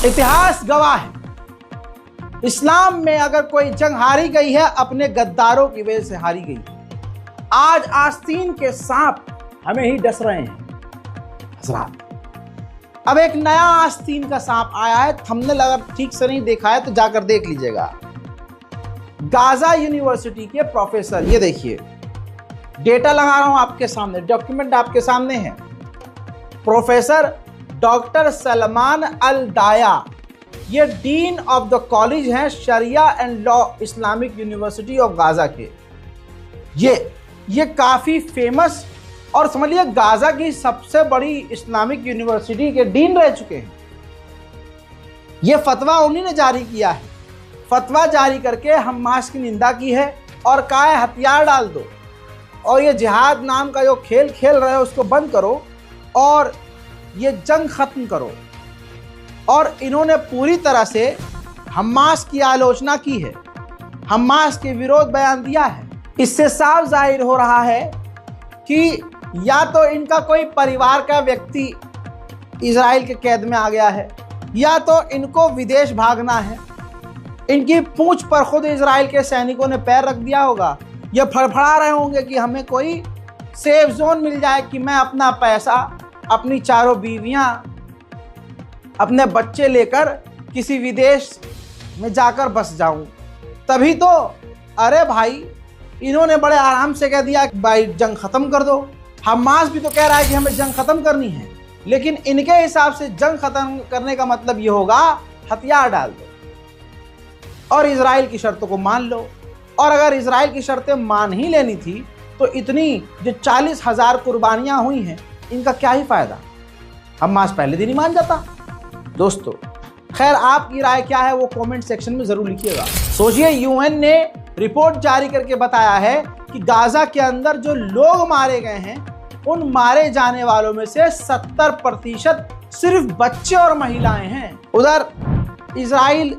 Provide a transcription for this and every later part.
इतिहास गवाह है, इस्लाम में अगर कोई जंग हारी गई है अपने गद्दारों की वजह से हारी गई। आज आस्तीन के सांप हमें ही डस रहे हैं हजरात। अब एक नया आस्तीन का सांप आया है, थंबनेल अगर ठीक से नहीं देखा है तो जाकर देख लीजिएगा। गाजा यूनिवर्सिटी के प्रोफेसर, ये देखिए डेटा लगा रहा हूं आपके सामने, डॉक्यूमेंट आपके सामने है। प्रोफेसर डॉक्टर सलमान अल दाया, ये डीन ऑफ द कॉलेज हैं शरिया and law Islamic university of Gaza के। ये काफ़ी फेमस और समझिए गाजा की सबसे बड़ी इस्लामिक यूनिवर्सिटी के डीन रह चुके हैं। ये फतवा उन्हीं ने जारी किया है। फतवा जारी करके हमास की निंदा की है और कहा है हथियार डाल दो और ये जिहाद नाम का जो खेल खेल रहे हो उसको बंद करो और ये जंग ख़त्म करो। और इन्होंने पूरी तरह से हमास की आलोचना की है, हमास के विरोध बयान दिया है। इससे साफ जाहिर हो रहा है कि या तो इनका कोई परिवार का व्यक्ति इजराइल के कैद में आ गया है या तो इनको विदेश भागना है। इनकी पूंछ पर खुद इजराइल के सैनिकों ने पैर रख दिया होगा। ये फड़फड़ा रहे होंगे कि हमें कोई सेफ जोन मिल जाए कि मैं अपना पैसा, अपनी चारों बीवियां, अपने बच्चे लेकर किसी विदेश में जाकर बस जाऊं। तभी तो अरे भाई इन्होंने बड़े आराम से कह दिया कि भाई जंग ख़त्म कर दो। हमास भी तो कह रहा है कि हमें जंग ख़त्म करनी है, लेकिन इनके हिसाब से जंग ख़त्म करने का मतलब ये होगा हथियार डाल दो और इजराइल की शर्तों को मान लो। और अगर इजराइल की शर्तें मान ही लेनी थी तो इतनी जो 40,000 कुर्बानियाँ हुई हैं इनका क्या ही फ़ायदा, हमास पहले दिन ही मान जाता। दोस्तों खैर आपकी राय क्या है वो कमेंट सेक्शन में ज़रूर लिखिएगा। सोचिए यूएन ने रिपोर्ट जारी करके बताया है कि गाजा के अंदर जो लोग मारे गए हैं उन मारे जाने वालों में से 70% सिर्फ बच्चे और महिलाएं हैं। उधर इजराइल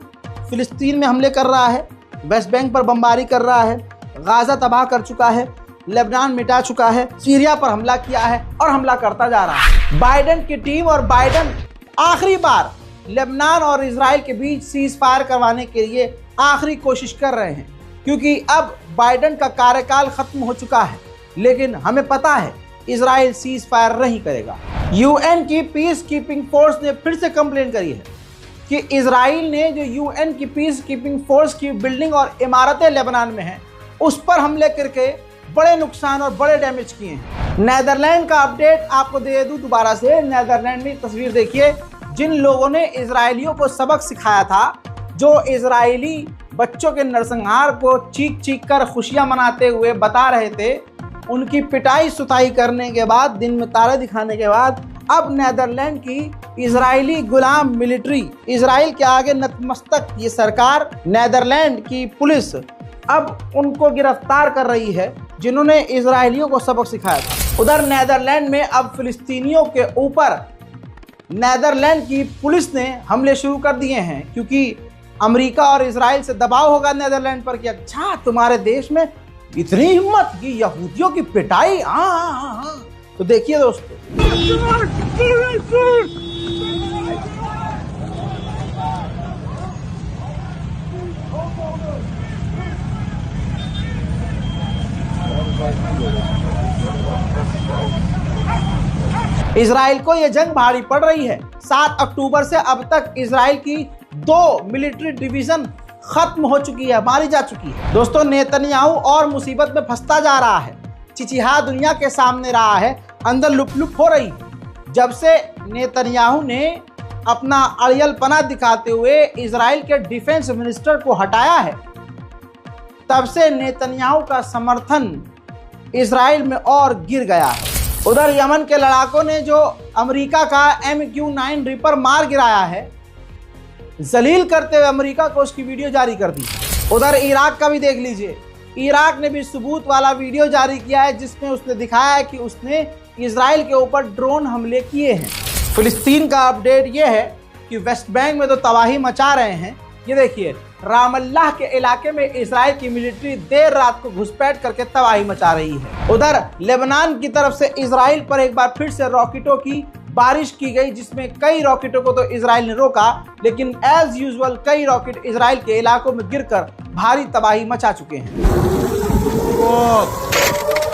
फिलिस्तीन में हमले कर रहा है, वेस्ट बैंक पर बमबारी कर रहा है, गाजा तबाह कर चुका है, लेबनान मिटा चुका है, सीरिया पर हमला किया है और हमला करता जा रहा है। बाइडेन की टीम और बाइडेन आखिरी बार लेबनान और इजराइल के बीच सीज फायर करवाने के लिए आखिरी कोशिश कर रहे हैं, क्योंकि अब बाइडेन का कार्यकाल खत्म हो चुका है। लेकिन हमें पता है इजराइल सीज फायर नहीं करेगा। यूएन की पीस कीपिंग फोर्स ने फिर से कंप्लेन करी है कि इजराइल ने जो यूएन की पीस कीपिंग फोर्स की बिल्डिंग और इमारतें लेबनान में हैं उस पर हमले करके बड़े नुकसान और बड़े डैमेज किए हैं। नेदरलैंड का अपडेट आपको दे दूं दोबारा से। नेदरलैंड में तस्वीर देखिए, जिन लोगों ने इजरायलियों को सबक सिखाया था, जो इजरायली बच्चों के नरसंहार को चीख चीख कर खुशियां मनाते हुए बता रहे थे, उनकी पिटाई सुताई करने के बाद, दिन में तारे दिखाने के बाद, अब नेदरलैंड की इजरायली गुलाम मिलिट्री, इजराइल के आगे नतमस्तक ये सरकार, नेदरलैंड की पुलिस अब उनको गिरफ्तार कर रही है जिन्होंने इजरायलियों को सबक सिखाया था। उधर नेदरलैंड में अब फिलिस्तीनियों के ऊपर नेदरलैंड की पुलिस ने हमले शुरू कर दिए हैं, क्योंकि अमेरिका और इजराइल से दबाव होगा नेदरलैंड पर कि अच्छा तुम्हारे देश में इतनी हिम्मत कि यहूदियों की पिटाई। हाँ। तो देखिए दोस्तों, इजराइल को यह जंग भारी पड़ रही है। 7 अक्टूबर से अब तक इजराइल की 2 मिलिट्री डिवीजन खत्म हो चुकी है, मारी जा चुकी है। दोस्तों नेतन्याहू और मुसीबत में फंसता जा रहा है, चिचिहा दुनिया के सामने रहा है, अंदर लुप हो रही है। जब से नेतन्याहू ने अपना अड़ियलपना दिखाते हुए इजराइल के डिफेंस मिनिस्टर को हटाया है, तब से नेतन्याहू का समर्थन इजराइल में और गिर गया है। उधर यमन के लड़ाकों ने जो अमेरिका का MQ-9 रिपर मार गिराया है, जलील करते हुए अमेरिका को उसकी वीडियो जारी कर दी। उधर इराक का भी देख लीजिए, इराक ने भी सबूत वाला वीडियो जारी किया है जिसमें उसने दिखाया है कि उसने इजराइल के ऊपर ड्रोन हमले किए हैं। फिलिस्तीन का अपडेट ये है कि वेस्ट बैंक में तो तबाही मचा रहे हैं। ये देखिए रामल्लाह के इलाके में इजराइल की मिलिट्री देर रात को घुसपैठ करके तबाही मचा रही है। उधर लेबनान की तरफ से इजराइल पर एक बार फिर से रॉकेटों की बारिश की गई, जिसमें कई रॉकेटों को तो इजराइल ने रोका, लेकिन एज यूजुअल कई रॉकेट इजराइल के इलाकों में गिरकर भारी तबाही मचा चुके हैं।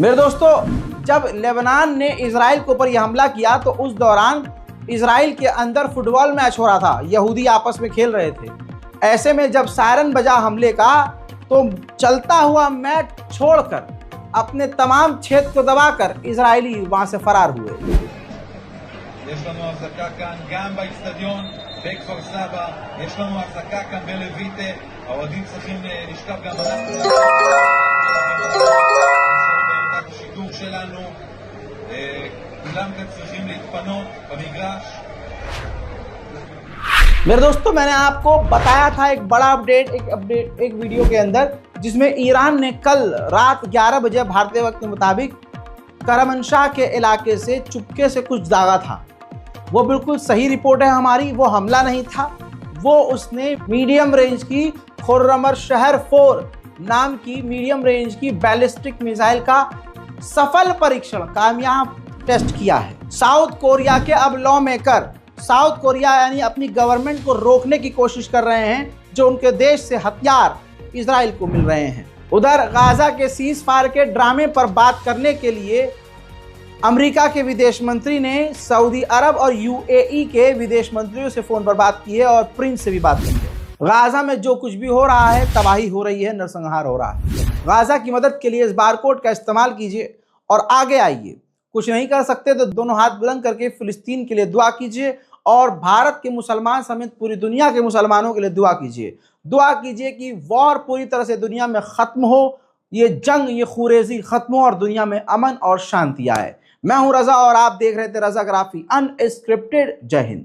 मेरे दोस्तों, जब लेबनान ने इजराइल के ऊपर यह हमला किया तो उस दौरान इजराइल के अंदर फुटबॉल मैच हो रहा था, यहूदी आपस में खेल रहे थे। ऐसे में जब सायरन बजा हमले का तो चलता हुआ मैच छोड़कर अपने तमाम क्षेत्र को दबाकर इजरायली वहां से फरार हुए। יש לנו החזקה כאן גם באצטדיון בכפר סבא, יש לנו החזקה כאן בלויטה, האוהדים צריכים לשכב גם אנחנו בעמדת השידור שלנו, כולם כאן צריכים להתפנות במגרש। मेरे दोस्तों, मैंने आपको बताया था एक बड़ा अपडेट एक वीडियो के अंदर, जिसमें ईरान ने कल रात 11 बजे भारतीय वक्त के मुताबिक करमनशाह के इलाके से चुपके से कुछ दागा था। वो बिल्कुल सही रिपोर्ट है हमारी, वो हमला नहीं था, वो उसने मीडियम रेंज की खुर्रमर शहर 4 नाम की मीडियम रेंज की बैलिस्टिक मिसाइल का सफल परीक्षण, कामयाब टेस्ट किया है। साउथ कोरिया के अब लॉ मेकर, साउथ कोरिया यानी अपनी गवर्नमेंट को रोकने की कोशिश कर रहे हैं जो उनके देश से हथियार इजराइल को मिल रहे हैं। उधर गाजा के सीज फायर के ड्रामे पर बात करने के लिए अमेरिका के विदेश मंत्री ने सऊदी अरब और यूएई के विदेश मंत्रियों से फोन पर बात की है और प्रिंस से भी बात की है। गाजा में जो कुछ भी हो रहा है, तबाही हो रही है, नरसंहार हो रहा है। गाजा की मदद के लिए इस बारकोड का इस्तेमाल कीजिए और आगे आइए। कुछ नहीं कर सकते तो दोनों हाथ बुलंद करके फिलिस्तीन के लिए दुआ कीजिए और भारत के मुसलमान समेत पूरी दुनिया के मुसलमानों के लिए दुआ कीजिए। दुआ कीजिए कि वॉर पूरी तरह से दुनिया में खत्म हो, ये जंग, ये खुरेजी खत्म हो और दुनिया में अमन और शांति आए। मैं हूं रजा और आप देख रहे थे रजाग्राफी अनस्क्रिप्टेड। जय हिंद।